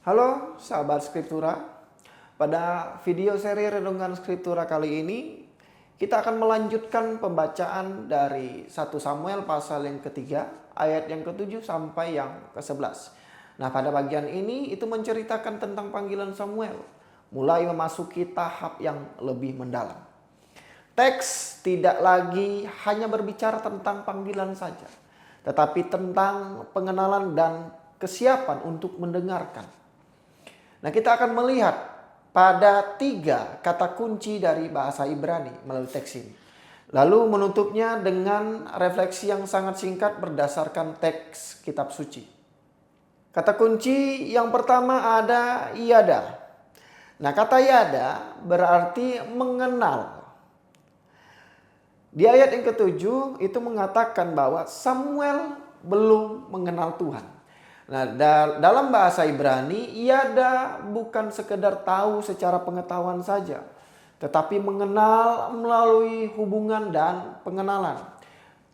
Halo sahabat Skriptura, pada video seri Renungan Skriptura kali ini kita akan melanjutkan pembacaan dari 1 Samuel pasal yang ketiga ayat yang ke-7 sampai yang ke-11. Nah, pada bagian ini itu menceritakan tentang panggilan Samuel mulai memasuki tahap yang lebih mendalam. Teks tidak lagi hanya berbicara tentang panggilan saja, tetapi tentang pengenalan dan kesiapan untuk mendengarkan. Nah, kita akan melihat pada 3 kata kunci dari bahasa Ibrani melalui teks ini. Lalu menutupnya dengan refleksi yang sangat singkat berdasarkan teks kitab suci. Kata kunci yang pertama ada yada. Nah, kata yada berarti mengenal. Di ayat yang ke-7 itu mengatakan bahwa Samuel belum mengenal Tuhan. Nah, dalam bahasa Ibrani, yada bukan sekedar tahu secara pengetahuan saja, tetapi mengenal melalui hubungan dan pengenalan.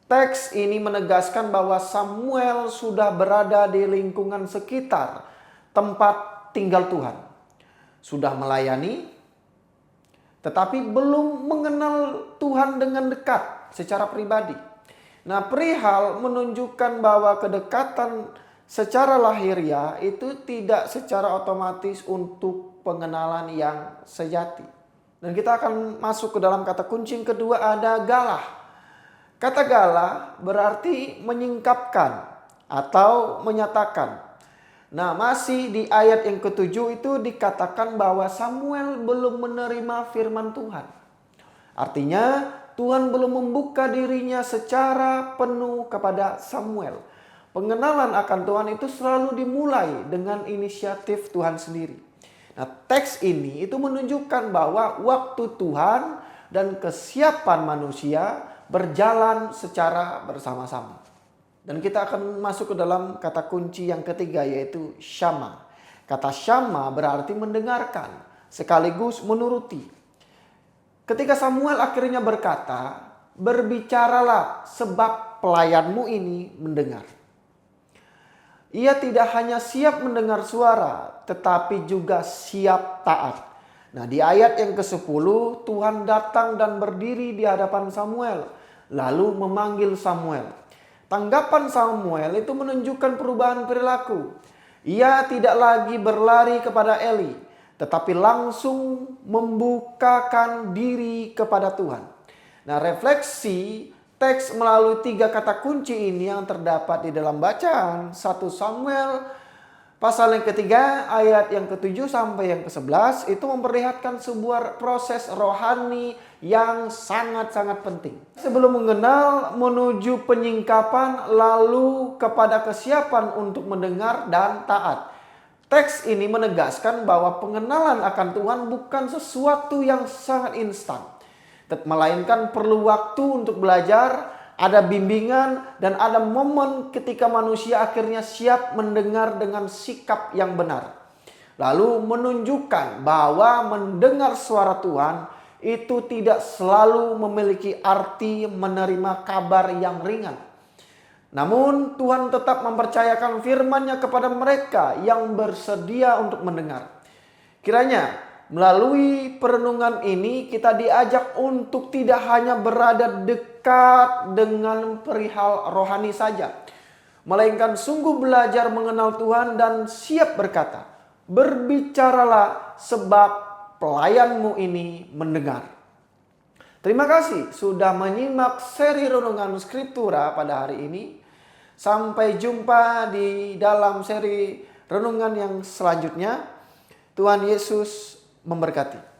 Teks ini menegaskan bahwa Samuel sudah berada di lingkungan sekitar tempat tinggal Tuhan. Sudah melayani, tetapi belum mengenal Tuhan dengan dekat secara pribadi. Nah, perihal menunjukkan bahwa kedekatan secara lahiriah itu tidak secara otomatis untuk pengenalan yang sejati. Dan kita akan masuk ke dalam kata kunci yang kedua ada galah. Kata galah berarti menyingkapkan atau menyatakan. Nah, masih di ayat yang ke-7 itu dikatakan bahwa Samuel belum menerima firman Tuhan. Artinya Tuhan belum membuka dirinya secara penuh kepada Samuel. Pengenalan akan Tuhan itu selalu dimulai dengan inisiatif Tuhan sendiri. Nah, teks ini itu menunjukkan bahwa waktu Tuhan dan kesiapan manusia berjalan secara bersama-sama. Dan kita akan masuk ke dalam kata kunci yang ketiga yaitu syama. Kata syama berarti mendengarkan sekaligus menuruti. Ketika Samuel akhirnya berkata, "Berbicaralah sebab pelayanmu ini mendengar." Ia tidak hanya siap mendengar suara, tetapi juga siap taat. Nah, di ayat yang ke-10, Tuhan datang dan berdiri di hadapan Samuel, lalu memanggil Samuel. Tanggapan Samuel itu menunjukkan perubahan perilaku. Ia tidak lagi berlari kepada Eli, tetapi langsung membukakan diri kepada Tuhan. Nah, refleksi teks melalui 3 kata kunci ini yang terdapat di dalam bacaan 1 Samuel pasal yang ketiga ayat yang ke-7 sampai yang ke-11 itu memperlihatkan sebuah proses rohani yang sangat-sangat penting. Sebelum mengenal menuju penyingkapan lalu kepada kesiapan untuk mendengar dan taat. Teks ini menegaskan bahwa pengenalan akan Tuhan bukan sesuatu yang sangat instan, melainkan perlu waktu untuk belajar, ada bimbingan, dan ada momen ketika manusia akhirnya siap mendengar dengan sikap yang benar. Lalu menunjukkan bahwa mendengar suara Tuhan itu tidak selalu memiliki arti menerima kabar yang ringan. Namun Tuhan tetap mempercayakan firman-Nya kepada mereka yang bersedia untuk mendengar. Kiranya melalui perenungan ini kita diajak untuk tidak hanya berada dekat dengan perihal rohani saja, melainkan sungguh belajar mengenal Tuhan dan siap berkata, "Berbicaralah sebab pelayanmu ini mendengar." Terima kasih sudah menyimak seri Renungan Skriptura pada hari ini. Sampai jumpa di dalam seri renungan yang selanjutnya. Tuhan Yesus memberkati.